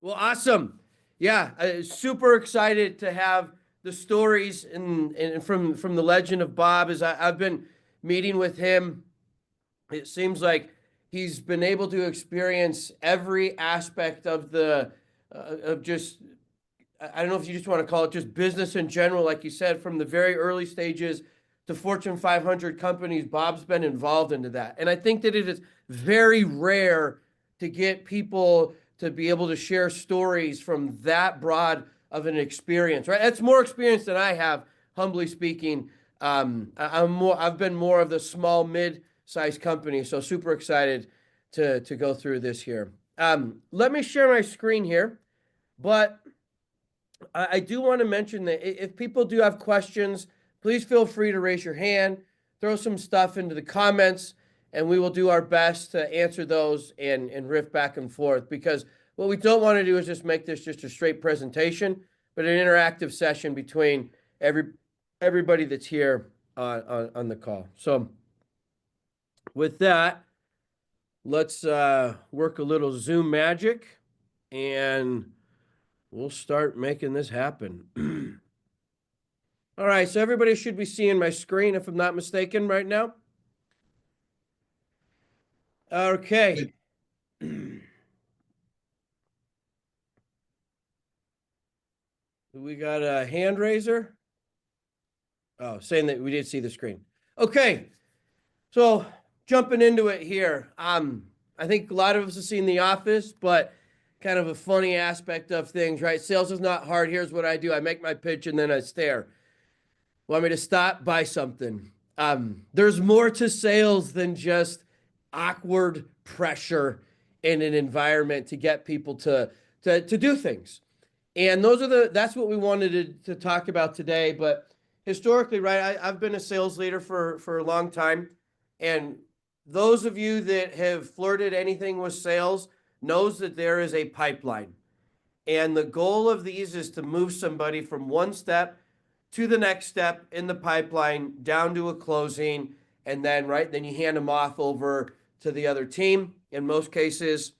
Well, awesome. Yeah, super excited to have the stories and from the legend of Bob. I've been meeting with him. It seems like he's been able to experience every aspect of the of just I don't know if you just want to call it just business in general, like you said, from the very early stages to Fortune 500 companies. Bob's been involved into that, and I think that it is very rare to get people to be able to share stories from that broad of an experience. Right, that's more experience than I have, humbly speaking. I've been more of the small, mid-sized company, so super excited to go through this here. Let me share my screen here, but I do want to mention that if people do have questions, please feel free to raise your hand, throw some stuff into the comments, and we will do our best to answer those and riff back and forth. Because what we don't want to do is just make this just a straight presentation, but an interactive session between everybody that's here on the call. So with that, let's work a little Zoom magic and we'll start making this happen. All right, so everybody should be seeing my screen if I'm not mistaken right now. Okay. We got a hand raiser. Oh, saying that we did see the screen. Okay, so jumping into it here. I think a lot of us have seen The Office, but kind of a funny aspect of things, right? Sales is not hard. Here's what I do. I make my pitch and then I stare. Want me to stop? Buy something. There's more to sales than just awkward pressure in an environment to get people to do things. And that's what we wanted to talk about today. But historically, right, I've been a sales leader for a long time. And those of you that have flirted anything with sales knows that there is a pipeline. And the goal of these is to move somebody from one step to the next step in the pipeline down to a closing. And then, right, then you hand them off over to the other team in most cases.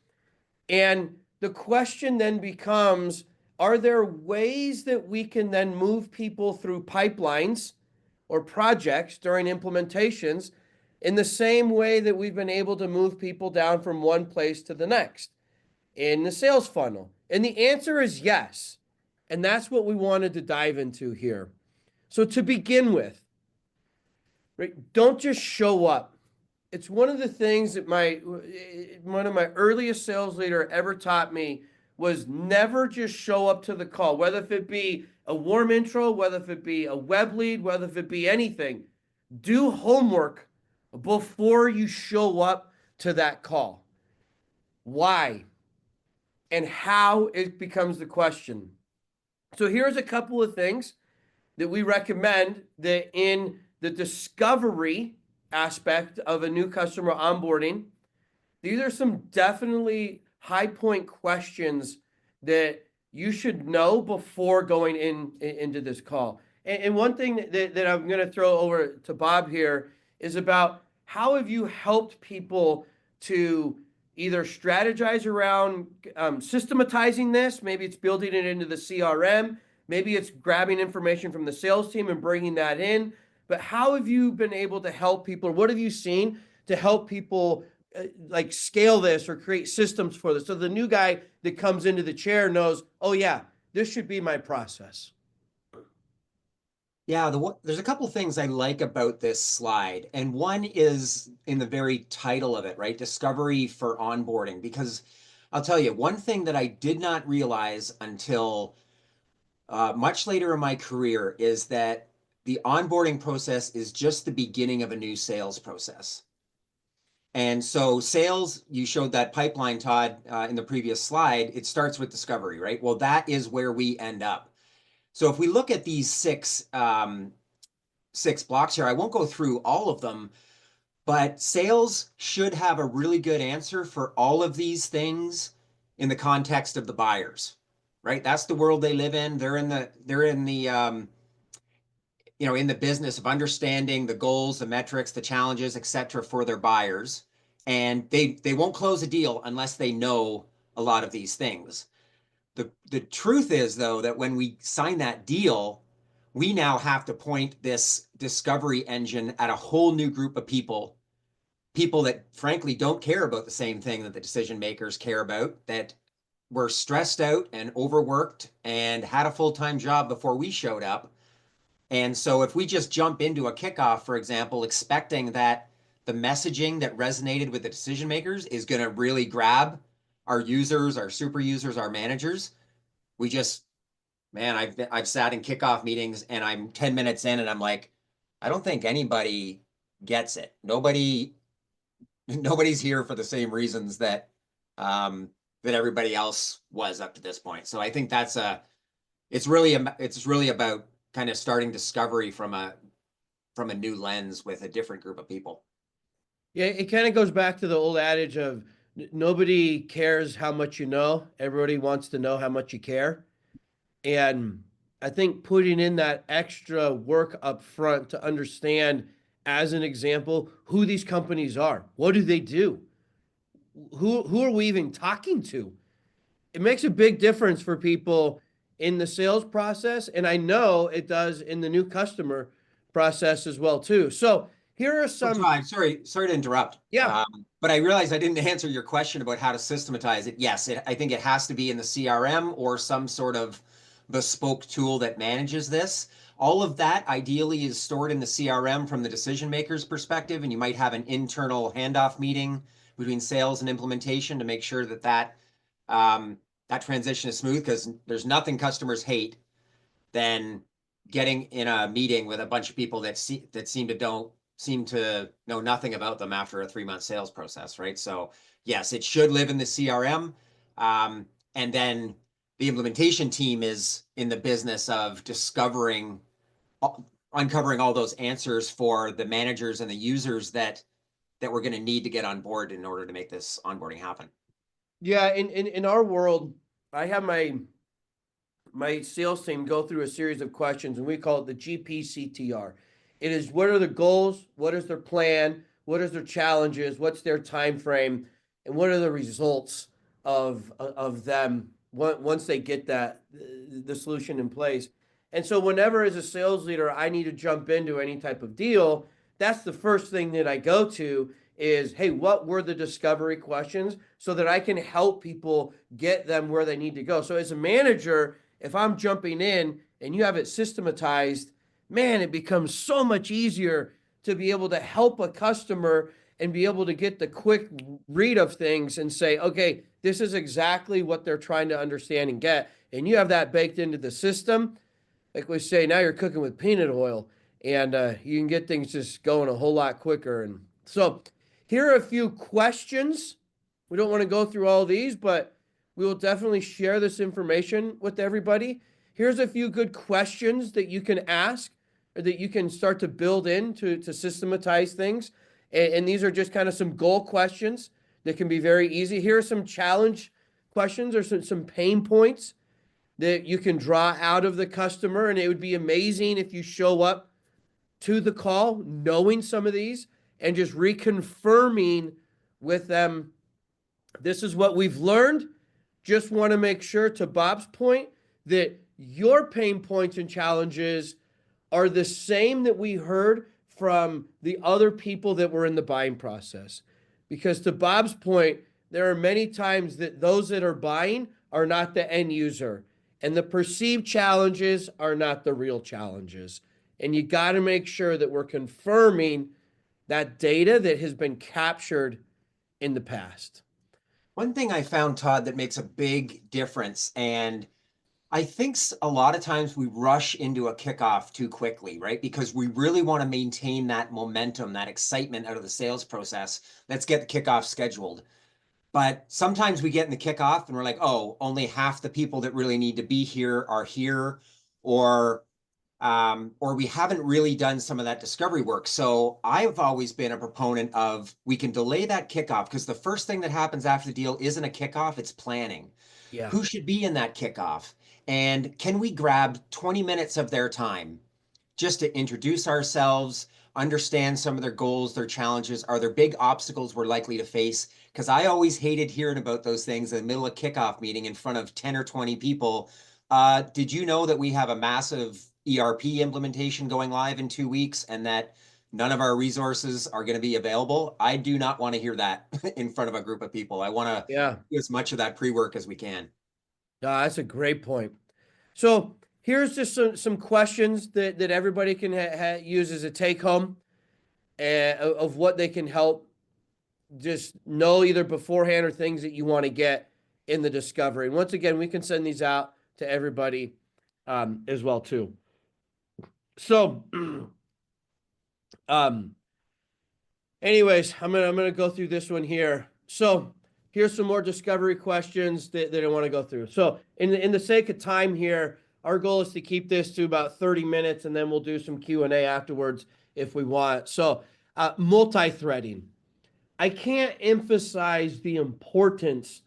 And the question then becomes, are there ways that we can then move people through pipelines or projects during implementations in the same way that we've been able to move people down from one place to the next in the sales funnel? And the answer is yes. And that's what we wanted to dive into here. So to begin with, right, don't just show up. It's one of the things that one of my earliest sales leader ever taught me was never just show up to the call, whether if it be a warm intro, whether if it be a web lead, whether if it be anything. Do homework before you show up to that call. Why and how it becomes the question. So here's a couple of things that we recommend that in the discovery aspect of a new customer onboarding. These are some definitely high point questions that you should know before going into this call. And one thing that I'm going to throw over to Bob here is about how have you helped people to either strategize around systematizing this? Maybe it's building it into the CRM. Maybe it's grabbing information from the sales team and bringing that in. But how have you been able to help people? Or what have you seen to help people like scale this or create systems for this? So the new guy that comes into the chair knows, oh yeah, this should be my process. Yeah, there's a couple things I like about this slide. And one is in the very title of it, right? Discovery for onboarding. Because I'll tell you, one thing that I did not realize until much later in my career is that the onboarding process is just the beginning of a new sales process. And so sales, you showed that pipeline, Todd, in the previous slide, it starts with discovery, right? Well, that is where we end up. So if we look at these six blocks here, I won't go through all of them, but sales should have a really good answer for all of these things in the context of the buyers, right? That's the world they live in. They're in the in the business of understanding the goals, the metrics, the challenges, et cetera, for their buyers. And they won't close a deal unless they know a lot of these things. The truth is, though, that when we sign that deal, we now have to point this discovery engine at a whole new group of people, people that frankly don't care about the same thing that the decision makers care about, that were stressed out and overworked and had a full-time job before we showed up. And so if we just jump into a kickoff, for example, expecting that the messaging that resonated with the decision makers is going to really grab our users, our super users, our managers, we just, man, I've sat in kickoff meetings and I'm 10 minutes in and I'm like, I don't think anybody gets it. Nobody's here for the same reasons that that everybody else was up to this point. So I think it's really about kind of starting discovery from a new lens with a different group of people. Yeah, it kind of goes back to the old adage of nobody cares how much you know. Everybody wants to know how much you care. And I think putting in that extra work up front to understand, as an example, who these companies are. What do they do? Who are we even talking to? It makes a big difference for people in the sales process, and I know it does in the new customer process as well too. So here are So some. Todd, sorry to interrupt. Yeah. But I realized I didn't answer your question about how to systematize it. Yes, I think it has to be in the CRM or some sort of bespoke tool that manages this. All of that ideally is stored in the CRM from the decision maker's perspective, and you might have an internal handoff meeting between sales and implementation to make sure that transition is smooth, because there's nothing customers hate than getting in a meeting with a bunch of people that seem to know nothing about them after a 3-month sales process, right? So yes, it should live in the CRM. And then the implementation team is in the business of uncovering all those answers for the managers and the users that we're going to need to get on board in order to make this onboarding happen. Yeah, in our world, I have my sales team go through a series of questions, and we call it the GPCTR. It is, what are the goals? What is their plan? What is their challenges? What's their time frame? And what are the results of them once they get the solution in place? And so whenever, as a sales leader, I need to jump into any type of deal, that's the first thing that I go to is, hey, what were the discovery questions so that I can help people get them where they need to go? So as a manager, if I'm jumping in and you have it systematized, man, it becomes so much easier to be able to help a customer and be able to get the quick read of things and say, okay, this is exactly what they're trying to understand and get. And you have that baked into the system. Like we say, now you're cooking with peanut oil, and you can get things just going a whole lot quicker. And so here are a few questions. We don't want to go through all these, but we will definitely share this information with everybody. Here's a few good questions that you can ask, or that you can start to build in to systematize things. And these are just kind of some goal questions that can be very easy. Here are some challenge questions, or some pain points that you can draw out of the customer. And it would be amazing if you show up to the call knowing some of these and just reconfirming with them, this is what we've learned. Just want to make sure, to Bob's point, that your pain points and challenges are the same that we heard from the other people that were in the buying process. Because to Bob's point, there are many times that those that are buying are not the end user, and the perceived challenges are not the real challenges. And you got to make sure that we're confirming that data that has been captured in the past. One thing I found, Todd, that makes a big difference, and I think a lot of times we rush into a kickoff too quickly, right? Because we really want to maintain that momentum, that excitement out of the sales process. Let's get the kickoff scheduled. But sometimes we get in the kickoff and we're like, oh, only half the people that really need to be here are here, or we haven't really done some of that discovery work. So I've always been a proponent of, we can delay that kickoff, because the first thing that happens after the deal isn't a kickoff, it's planning. Yeah. Who should be in that kickoff? And can we grab 20 minutes of their time just to introduce ourselves, understand some of their goals, their challenges. Are there big obstacles we're likely to face? Because I always hated hearing about those things in the middle of kickoff meeting in front of 10 or 20 people. Did you know that we have a massive ERP implementation going live in 2 weeks and that none of our resources are going to be available? I do not want to hear that in front of a group of people. I want to Yeah. do as much of that pre-work as we can. That's a great point. So here's just some questions that everybody can use as a take home of what they can help just know either beforehand or things that you want to get in the discovery. And once again, we can send these out to everybody as well too. So, anyways, I'm gonna go through this one here. So here's some more discovery questions that I want to go through. So in the sake of time here, our goal is to keep this to about 30 minutes, and then we'll do some Q&A afterwards if we want. So multi-threading. I can't emphasize the importance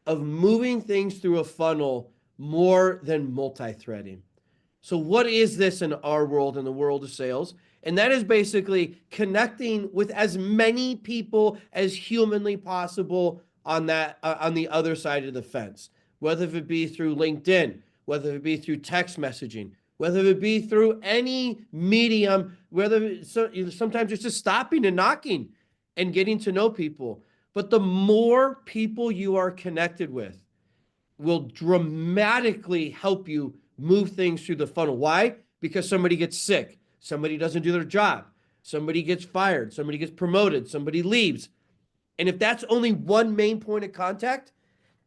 of moving things through a funnel more than multi-threading. So what is this in our world, in the world of sales? And that is basically connecting with as many people as humanly possible on that on the other side of the fence, whether it be through LinkedIn, whether it be through text messaging, whether it be through any medium, sometimes it's just stopping and knocking and getting to know people. But the more people you are connected with will dramatically help you move things through the funnel. Why? Because somebody gets sick, somebody doesn't do their job, somebody gets fired, somebody gets promoted, somebody leaves. And if that's only one main point of contact,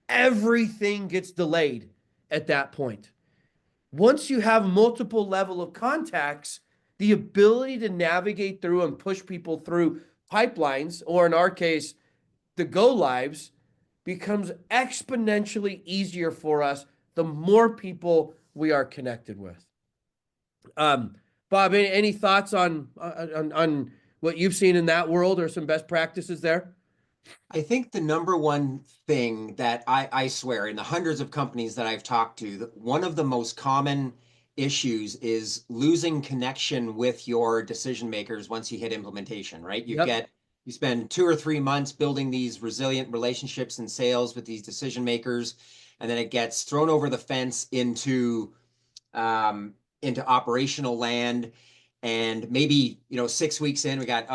everything gets delayed at that point. Once you have multiple level of contacts, the ability to navigate through and push people through pipelines, or in our case, the go lives, becomes exponentially easier for us the more people we are connected with. Bob, any thoughts on what you've seen in that world or some best practices there? I think the number one thing that I swear in the hundreds of companies that I've talked to, one of the most common issues is losing connection with your decision makers once you hit implementation, right? You spend 2 or 3 months building these resilient relationships in sales with these decision makers, and then it gets thrown over the fence into operational land. And maybe 6 weeks in, we got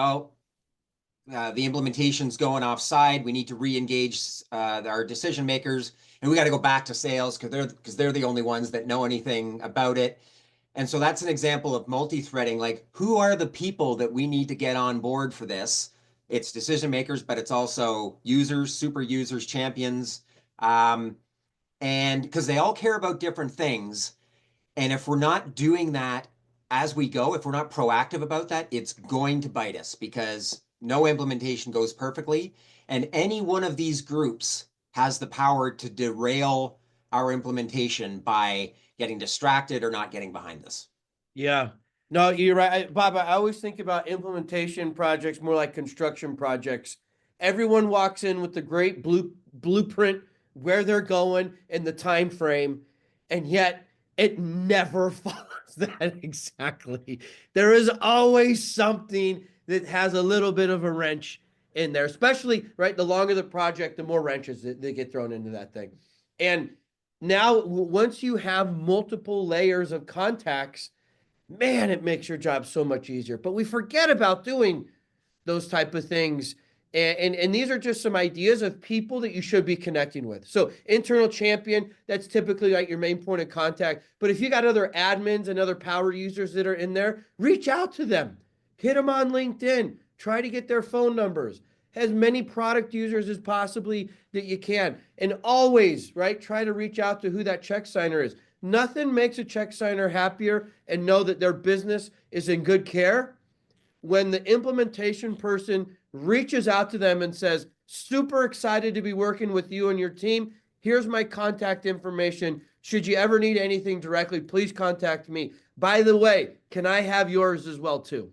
the implementation's going offside. We need to re-engage our decision makers, and we got to go back to sales because they're the only ones that know anything about it. And so that's an example of multi-threading. Like, who are the people that we need to get on board for this? It's decision makers, but it's also users, super users, champions, and because they all care about different things. And if we're not doing that as we go, if we're not proactive about that, it's going to bite us because no implementation goes perfectly. And any one of these groups has the power to derail our implementation by getting distracted or not getting behind this. Yeah. No, you're right. Bob, I always think about implementation projects more like construction projects. Everyone walks in with the great blueprint, where they're going and the time frame, and yet it never follows that exactly. There is always something that has a little bit of a wrench in there, especially, right? The longer the project, the more wrenches that get thrown into that thing. And now, once you have multiple layers of contacts, man, it makes your job so much easier. But we forget about doing those type of things. And these are just some ideas of people that you should be connecting with. So internal champion, that's typically like your main point of contact. But if you got other admins and other power users that are in there, reach out to them. Hit them on LinkedIn. Try to get their phone numbers. As many product users as possibly that you can. And always, right, try to reach out to who that check signer is. Nothing makes a check signer happier and know that their business is in good care when the implementation person reaches out to them and says, super excited to be working with you and your team. Here's my contact information. Should you ever need anything directly, please contact me. By the way, can I have yours as well too?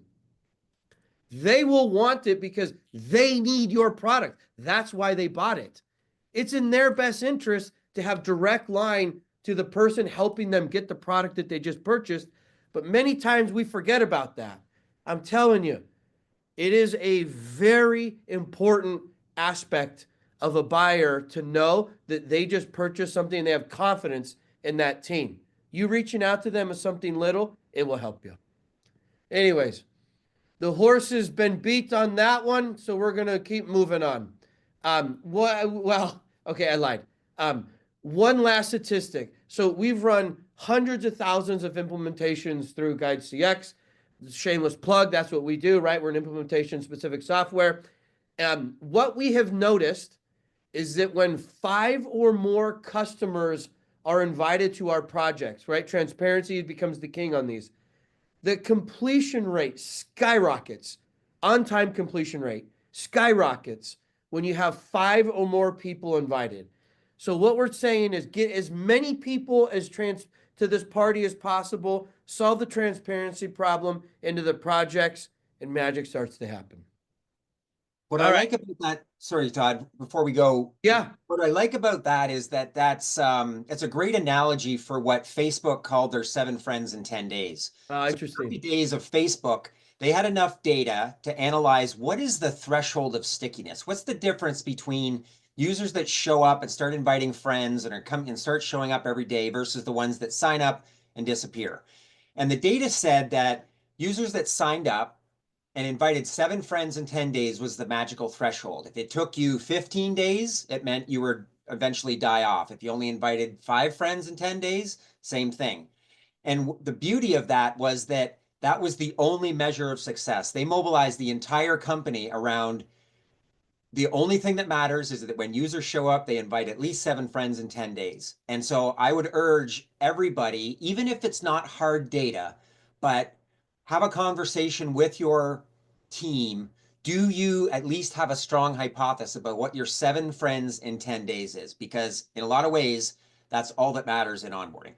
They will want it because they need your product. That's why they bought it. It's in their best interest to have direct line to the person helping them get the product that they just purchased. But many times we forget about that. I'm telling you, it is a very important aspect of a buyer to know that they just purchased something and they have confidence in that team. You reaching out to them with something little, it will help you. Anyways, the horse has been beat on that one, so we're gonna keep moving on. Well, okay, I lied. One last statistic. So we've run hundreds of thousands of implementations through Guide CX. Shameless plug, that's what we do, right? We're an implementation specific software. What we have noticed is that when 5 or more customers are invited to our projects, right? Transparency becomes the king on these. The completion rate skyrockets. On-time completion rate skyrockets when you have 5 or more people invited. So what we're saying is get as many people as to this party as possible, solve the transparency problem into the projects, and magic starts to happen. What All I right. like about that, sorry, Todd, before we go, Yeah. what I like about that is that it's a great analogy for what Facebook called their 7 friends in 10 days. So 30 Interesting. days of Facebook, they had enough data to analyze what is the threshold of stickiness? What's the difference between users that show up and start inviting friends and are coming and start showing up every day versus the ones that sign up and disappear? And the data said that users that signed up and invited 7 friends in 10 days was the magical threshold. If it took you 15 days, it meant you would eventually die off. If you only invited 5 friends in 10 days, same thing. And the beauty of that was that that was the only measure of success. They mobilized the entire company around the only thing that matters is that when users show up, they invite at least 7 friends in 10 days. And so I would urge everybody, even if it's not hard data, but have a conversation with your team. Do you at least have a strong hypothesis about what your 7 friends in 10 days is? Because in a lot of ways, that's all that matters in onboarding.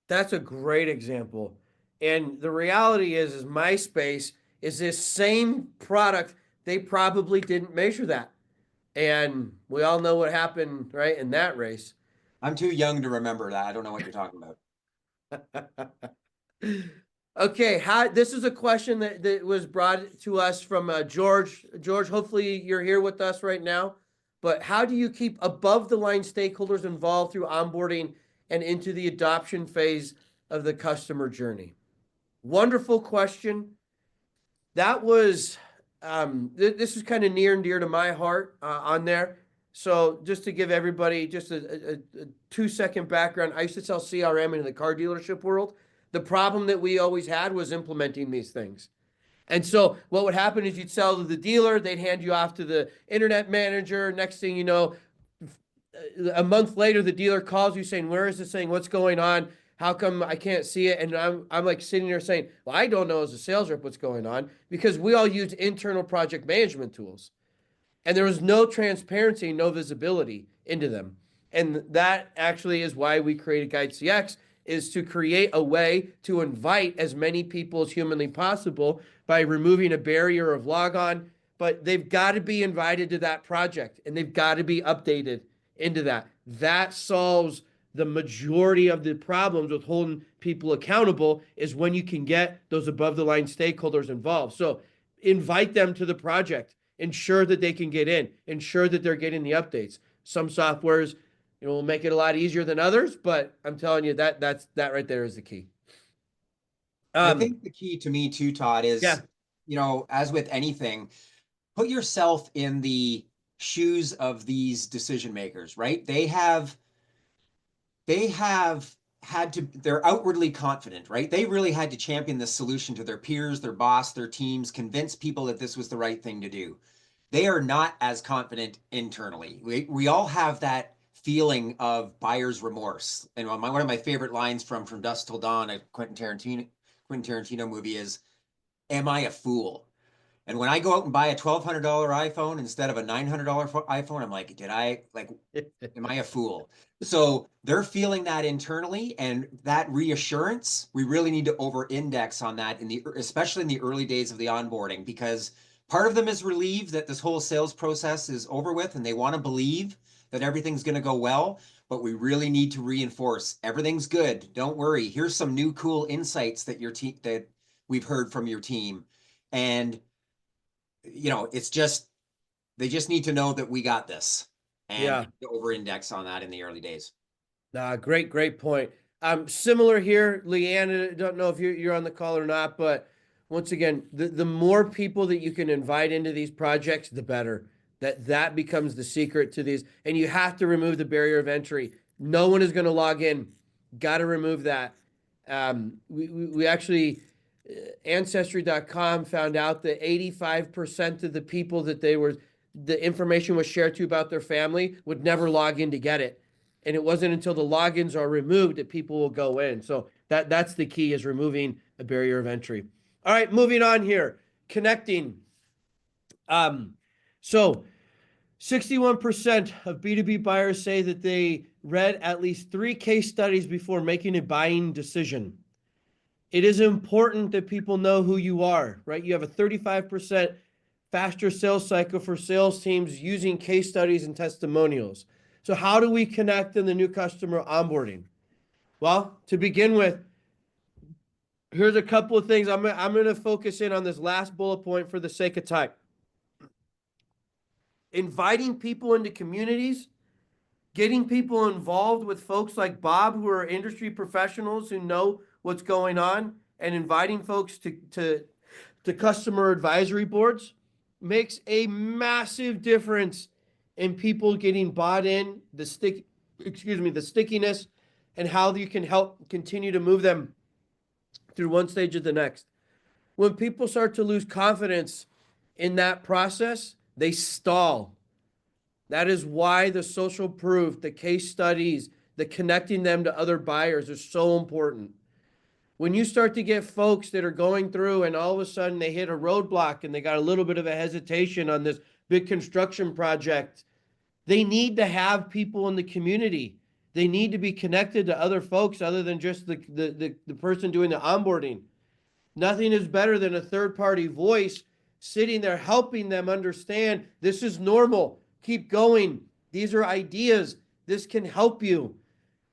That's a great example. And the reality is MySpace is this same product. They probably didn't measure that. And we all know what happened, right, in that race. I'm too young to remember that. I don't know what you're talking about. Okay, this is a question that was brought to us from George. George, hopefully you're here with us right now. But how do you keep above the line stakeholders involved through onboarding and into the adoption phase of the customer journey? Wonderful question. That was this is kind of near and dear to my heart on there. So just to give everybody just a 2-second background, I used to sell CRM into the car dealership world. The problem that we always had was implementing these things. And so what would happen is you'd sell to the dealer, they'd hand you off to the internet manager. Next thing you know, a month later, the dealer calls you saying, "Where is this thing? What's going on? How come I can't see it?" And I'm like sitting there saying, "Well, I don't know as a sales rep what's going on," because we all use internal project management tools. And there was no transparency, no visibility into them. And that actually is why we created Guide CX, is to create a way to invite as many people as humanly possible by removing a barrier of logon. But they've got to be invited to that project and they've got to be updated into that. That solves the majority of the problems with holding people accountable, is when you can get those above the line stakeholders involved. So invite them to the project, ensure that they can get in, ensure that they're getting the updates. Some softwares, will make it a lot easier than others, but I'm telling you that right there is the key. I think the key to me too, Todd, Yeah. is, as with anything, put yourself in the shoes of these decision makers, right? They have had to, they're outwardly confident, right? They really had to champion this solution to their peers, their boss, their teams, convince people that this was the right thing to do. They are not as confident internally. We all have that feeling of buyer's remorse. And one of my favorite lines from Dusk Till Dawn, a Quentin Tarantino movie is, "Am I a fool?" And when I go out and buy a $1,200 iPhone instead of a $900 iPhone, I'm like, am I a fool? So they're feeling that internally, and that reassurance, we really need to over-index on that especially in the early days of the onboarding, because part of them is relieved that this whole sales process is over with, and they want to believe that everything's going to go well. But we really need to reinforce everything's good. Don't worry. Here's some new cool insights that that we've heard from your team. And, it's just, they just need to know that we got this and Yeah. over index on that in the early days. Great point. Similar here, Leanne. I don't know if you're on the call or not, but once again, the more people that you can invite into these projects, the better. That becomes the secret to these, and you have to remove the barrier of entry. No one is going to log in. Got to remove that. We actually, Ancestry.com found out that 85% of the people that the information was shared to about their family would never log in to get it. And it wasn't until the logins are removed that people will go in. So that's the key, is removing a barrier of entry. All right, moving on here. Connecting. So 61% of B2B buyers say that they read at least 3 case studies before making a buying decision. It is important that people know who you are, right? You have a 35% faster sales cycle for sales teams using case studies and testimonials. So how do we connect in the new customer onboarding? Well, to begin with, here's a couple of things. I'm going to focus in on this last bullet point for the sake of time. Inviting people into communities, getting people involved with folks like Bob, who are industry professionals who know what's going on, and inviting folks to customer advisory boards makes a massive difference in people getting bought in, the stickiness, and how you can help continue to move them through one stage to the next. When people start to lose confidence in that process, they stall. That is why the social proof, the case studies, the connecting them to other buyers is so important. When you start to get folks that are going through and all of a sudden they hit a roadblock and they got a little bit of a hesitation on this big construction project, they need to have people in the community. They need to be connected to other folks other than just the person doing the onboarding. Nothing is better than a third-party voice sitting there helping them understand this is normal. Keep going. These are ideas. This can help you.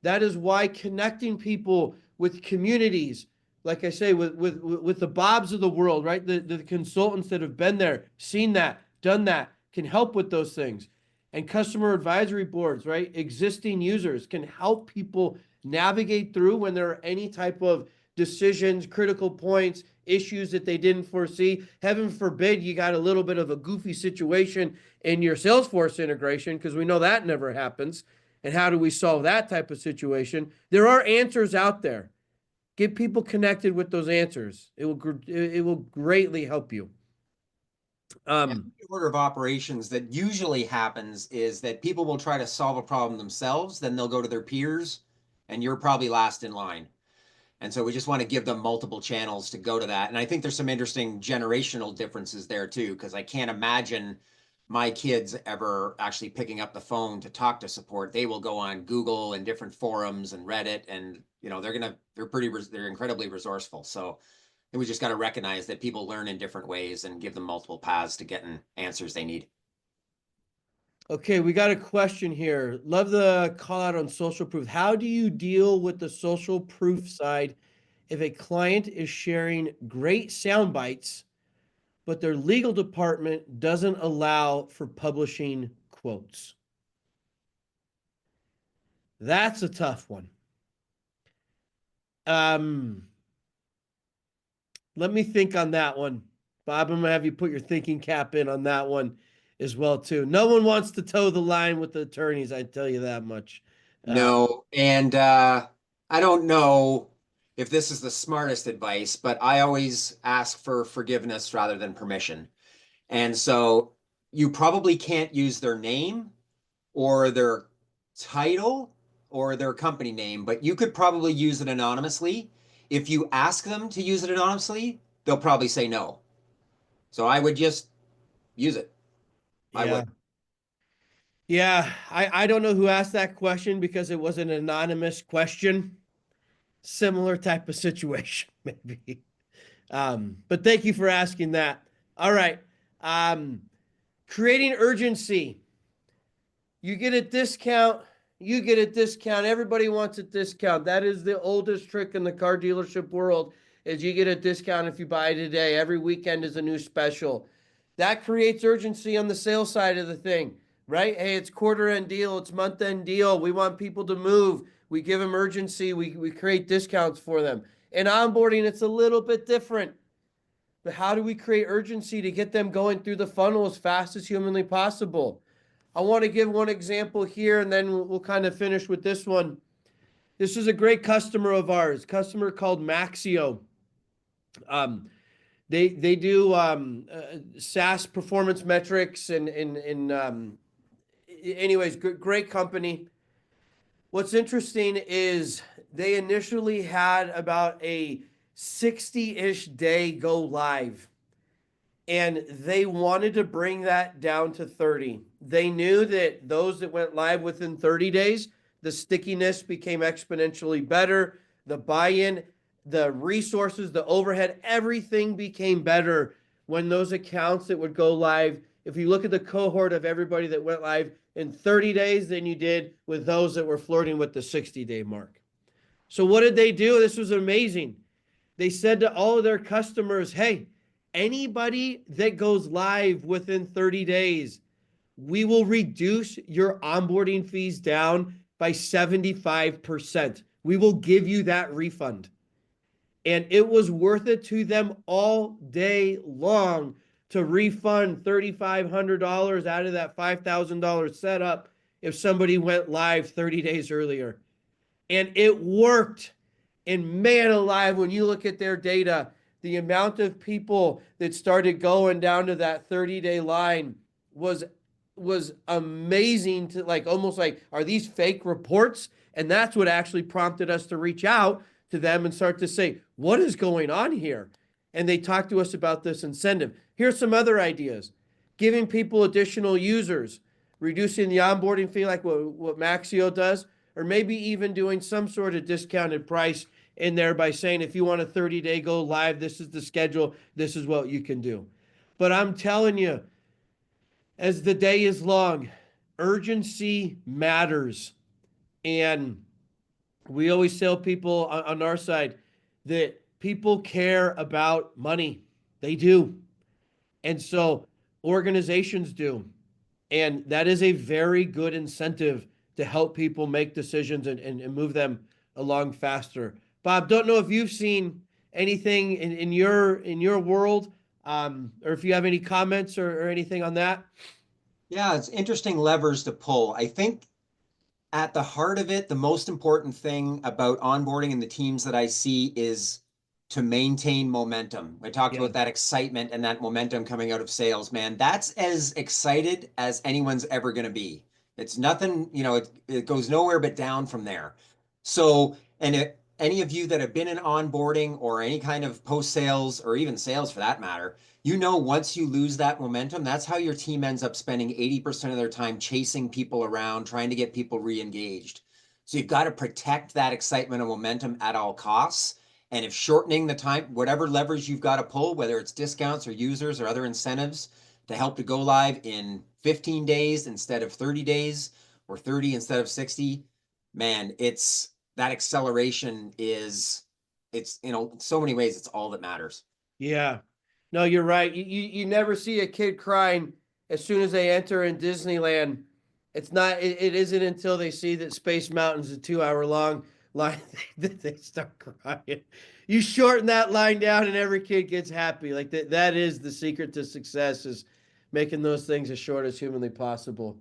That is why connecting people with communities, like I say, with the Bobs of the world, right? The consultants that have been there, seen that, done that, can help with those things. And customer advisory boards, right? Existing users can help people navigate through when there are any type of decisions, critical points, issues that they didn't foresee. Heaven forbid you got a little bit of a goofy situation in your Salesforce integration, because we know that never happens. And how do we solve that type of situation? There are answers out there. Get people connected with those answers. It will greatly help you. The order of operations that usually happens is that people will try to solve a problem themselves, then they'll go to their peers, and you're probably last in line. And so we just want to give them multiple channels to go to that. And I think there's some interesting generational differences there too, because I can't imagine my kids ever actually picking up the phone to talk to support. They will go on Google and different forums and Reddit, and they're incredibly resourceful. So we just got to recognize that people learn in different ways and give them multiple paths to getting answers they need. Okay, we got a question here. Love the call out on social proof. How do you deal with the social proof side if a client is sharing great sound bites, but their legal department doesn't allow for publishing quotes? That's a tough one. Let me think on that one. Bob, I'm gonna have you put your thinking cap in on that one as well too. No one wants to toe the line with the attorneys, I tell you that much. No, and I don't know if this is the smartest advice, but I always ask for forgiveness rather than permission. And so you probably can't use their name or their title or their company name, but you could probably use it anonymously. If you ask them to use it anonymously, they'll probably say no. So I would just use it. I Yeah. would. Yeah, I don't know who asked that question because it was an anonymous question. Similar type of situation, maybe. But thank you for asking that. All right. Um, Creating urgency. You get a discount, you get a discount. Everybody wants a discount. That is the oldest trick in the car dealership world, is you get a discount if you buy today. Every weekend is a new special. That creates urgency on the sales side of the thing, right? Hey, it's quarter end deal, it's month end deal. We want people to move. We give them urgency. We create discounts for them. In onboarding, it's a little bit different. But how do we create urgency to get them going through the funnel as fast as humanly possible? I want to give one example here, and then we'll kind of finish with this one. This is a great customer of ours, customer called Maxio. They do SaaS performance metrics and anyways, great company. What's interesting is they initially had about a 60-ish day go live, and they wanted to bring that down to 30. They knew that those that went live within 30 days, the stickiness became exponentially better, the buy-in, the resources, the overhead, everything became better when those accounts that would go live. If you look at the cohort of everybody that went live in 30 days than you did with those that were flirting with the 60-day mark. So what did they do? This was amazing. They said to all of their customers, hey, anybody that goes live within 30 days, we will reduce your onboarding fees down by 75%. We will give you that refund. And it was worth it to them all day long to refund $3,500 out of that $5,000 setup if somebody went live 30 days earlier. And it worked. And man alive, when you look at their data, the amount of people that started going down to that 30-day line was amazing, to like almost like, are these fake reports? And that's what actually prompted us to reach out to them and start to say, what is going on here? And they talked to us about this incentive. Here's some other ideas. Giving people additional users, reducing the onboarding fee like what Maxio does, or maybe even doing some sort of discounted price in there by saying, if you want a 30-day go live, this is the schedule, this is what you can do. But I'm telling you, as the day is long, urgency matters. And we always tell people on our side that people care about money. They do. And so organizations do. And that is a very good incentive to help people make decisions and move them along faster. Bob, don't know if you've seen anything in your world, or if you have any comments or anything on that. Yeah, it's interesting levers to pull. I think at the heart of it, the most important thing about onboarding and the teams that I see is to maintain momentum. I talked about that excitement and that momentum coming out of sales, man. That's as excited as anyone's ever going to be. It's nothing, it goes nowhere but down from there. So, and any of you that have been in onboarding or any kind of post-sales or even sales for that matter, once you lose that momentum, that's how your team ends up spending 80% of their time chasing people around, trying to get people re-engaged. So you've got to protect that excitement and momentum at all costs. And if shortening the time, whatever levers you've got to pull, whether it's discounts or users or other incentives to help to go live in 15 days instead of 30 days or 30 instead of 60, man, it's that acceleration it's so many ways, it's all that matters. Yeah. No, you're right. You never see a kid crying as soon as they enter in Disneyland. It isn't until they see that Space Mountain's a 2-hour long line that they start crying. You shorten that line down and every kid gets happy. Like that is the secret to success, is making those things as short as humanly possible.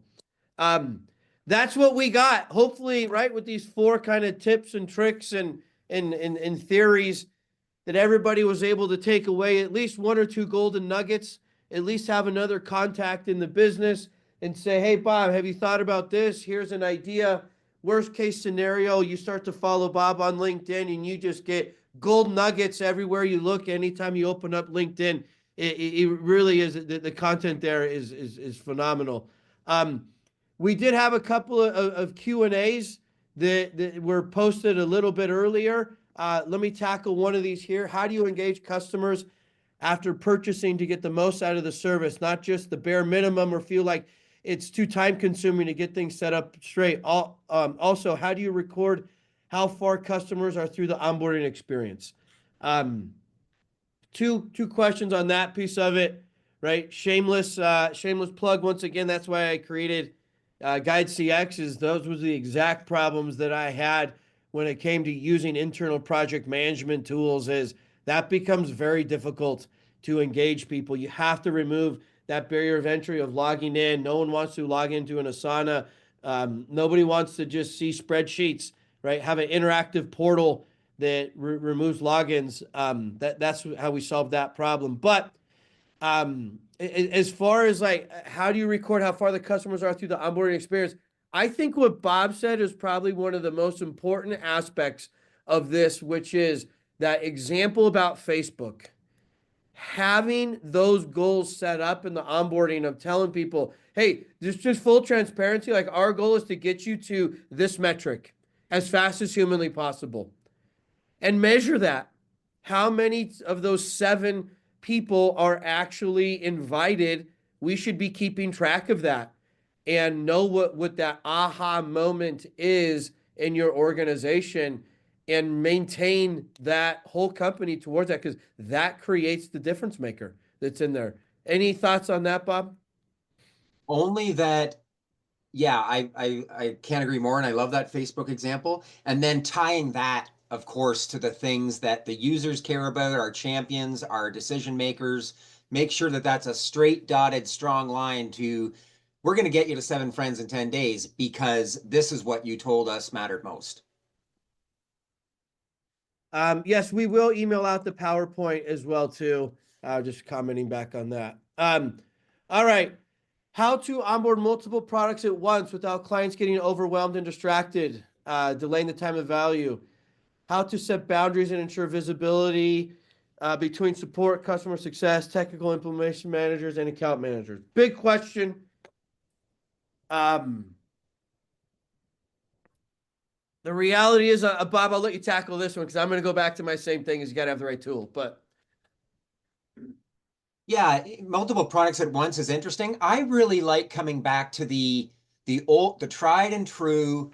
That's what we got. Hopefully, right, with these 4 kind of tips and tricks and theories, that everybody was able to take away at least 1 or 2 golden nuggets, at least have another contact in the business and say, hey, Bob, have you thought about this? Here's an idea. Worst case scenario, you start to follow Bob on LinkedIn and you just get gold nuggets everywhere you look. Anytime you open up LinkedIn, it really is, the content there is phenomenal. We did have a couple of Q&As that were posted a little bit earlier. Let me tackle one of these here. How do you engage customers after purchasing to get the most out of the service, not just the bare minimum or feel like it's too time consuming to get things set up straight? Also, how do you record how far customers are through the onboarding experience? Two questions on that piece of it, right? Shameless plug once again. That's why I created Guide CX. Is those was the exact problems that I had when it came to using internal project management tools. Is that becomes very difficult to engage people. You have to remove that barrier of entry of logging in. No one wants to log into an Asana. Nobody wants to just see spreadsheets, right? Have an interactive portal that removes logins. That's how we solve that problem. But as far as like how do you record how far the customers are through the onboarding experience, I think what Bob said is probably one of the most important aspects of this, which is that example about Facebook. Having those goals set up in the onboarding of telling people, hey, just full transparency, like our goal is to get you to this metric as fast as humanly possible, and measure that. How many of those 7 people are actually invited? We should be keeping track of that and know what that aha moment is in your organization and maintain that whole company towards that, because that creates the difference maker that's in there. Any thoughts on that, Bob? Only that, yeah, I can't agree more. And I love that Facebook example. And then tying that, of course, to the things that the users care about, our champions, our decision makers, make sure that that's a straight dotted strong line to, we're going to get you to 7 friends in 10 days because this is what you told us mattered most. Yes, we will email out the PowerPoint as well too. Just commenting back on that. All right. How to onboard multiple products at once without clients getting overwhelmed and distracted, delaying the time of value. How to set boundaries and ensure visibility between support, customer success, technical implementation managers, and account managers. Big question. The reality is, Bob, I'll let you tackle this one because I'm going to go back to my same thing: is you got to have the right tool. But Yeah, multiple products at once is interesting. I really like coming back to the tried and true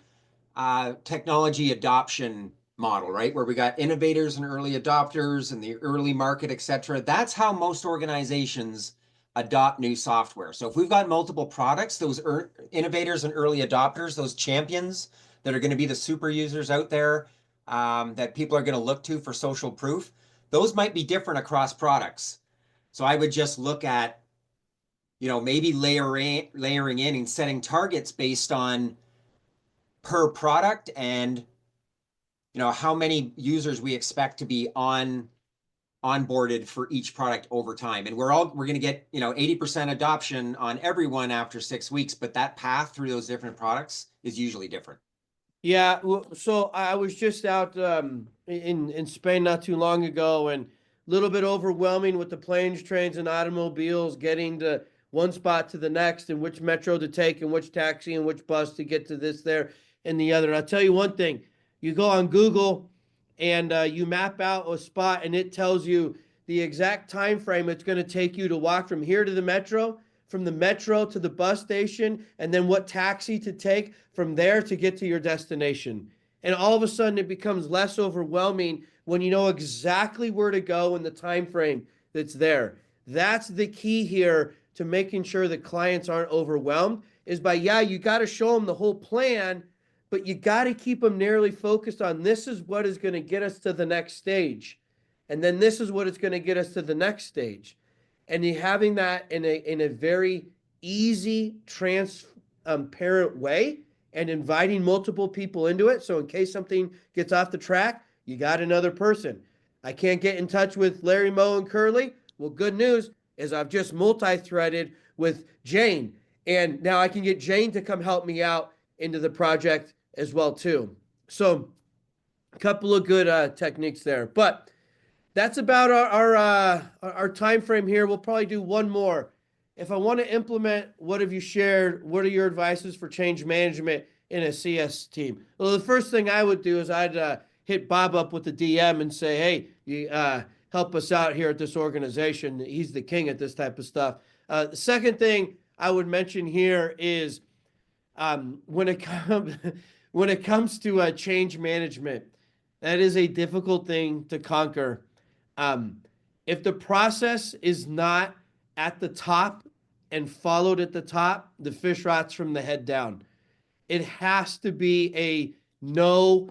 technology adoption model, right? Where we got innovators and early adopters and the early market, et cetera. That's how most organizations adopt new software. So if we've got multiple products, those innovators and early adopters, those champions that are going to be the super users out there that people are going to look to for social proof, those might be different across products. So I would just look at, maybe layering in and setting targets based on per product and how many users we expect to be onboarded for each product over time. And we're going to get 80% adoption on everyone after 6 weeks, but that path through those different products is usually different. yeah, well, so I was just out in Spain not too long ago, and a little bit overwhelming with the planes, trains, and automobiles getting to one spot to the next, and which metro to take, and which taxi, and which bus to get to this, there, and the other. And I'll tell you one thing: you go on Google and you map out a spot, and it tells you the exact time frame it's going to take you to walk from here to the metro, from the metro to the bus station, and then what taxi to take from there to get to your destination. And all of a sudden it becomes less overwhelming when you know exactly where to go and the time frame that's there. That's the key here to making sure that clients aren't overwhelmed, is by, yeah, you got to show them the whole plan, but you got to keep them narrowly focused on this is what is going to get us to the next stage. And then this is what is going to get us to the next stage. And you having that in a very easy, transparent way, and inviting multiple people into it. So in case something gets off the track, you got another person. I can't get in touch with Larry, Moe, and Curly. Well, good news is I've just multi-threaded with Jane, and now I can get Jane to come help me out into the project as well too. So a couple of good techniques there. But that's about our time frame here. We'll probably do one more. If I want to implement what have you shared, what are your advices for change management in a CS team? Well, the first thing I would do is I'd hit Bob up with the DM and say, hey, you help us out here at this organization. He's the king at this type of stuff. The second thing I would mention here is when it comes when it comes to change management, that is a difficult thing to conquer. If the process is not at the top and followed at the top, the fish rots from the head down. It has to be a no,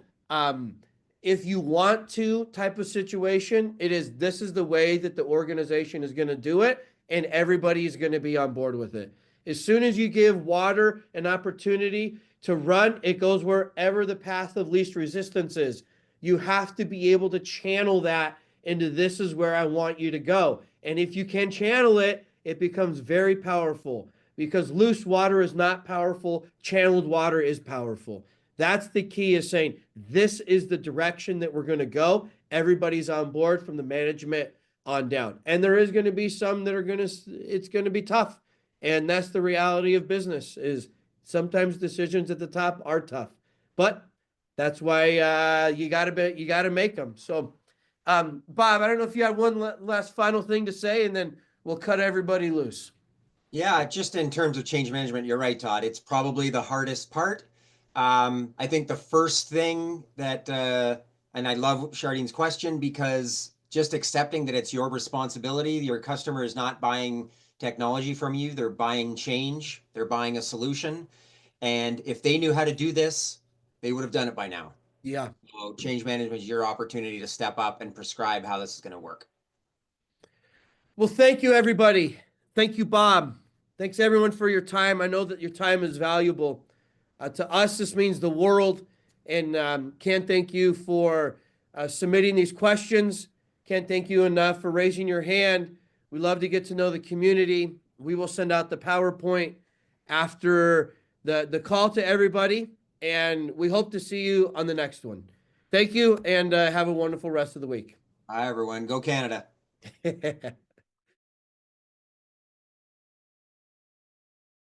if you want to type of situation. This is the way that the organization is going to do it, and everybody is going to be on board with it. As soon as you give water an opportunity to run, it goes wherever the path of least resistance is. You have to be able to channel that into this is where I want you to go. And if you can channel it, it becomes very powerful, because loose water is not powerful. Channeled water is powerful. That's the key, is saying this is the direction that we're going to go. Everybody's on board from the management on down. And there is going to be some that are it's going to be tough. And that's the reality of business, is sometimes decisions at the top are tough. But that's why you got to make them. So, Bob, I don't know if you have one last final thing to say, and then we'll cut everybody loose. Yeah, just in terms of change management, you're right, Todd. It's probably the hardest part. I think the first thing that, and I love Charlene's question, because just accepting that it's your responsibility, your customer is not buying technology from you, they're buying change, they're buying a solution. And if they knew how to do this, they would have done it by now. Yeah. So change management is your opportunity to step up and prescribe how this is going to work. Well, thank you, everybody. Thank you, Bob. Thanks, everyone, for your time. I know that your time is valuable. To us, this means the world. And can't thank you for submitting these questions. Can't thank you enough for raising your hand. We love to get to know the community. We will send out the PowerPoint after the call to everybody. And we hope to see you on the next one. Thank you, and have a wonderful rest of the week. Hi, everyone. Go Canada.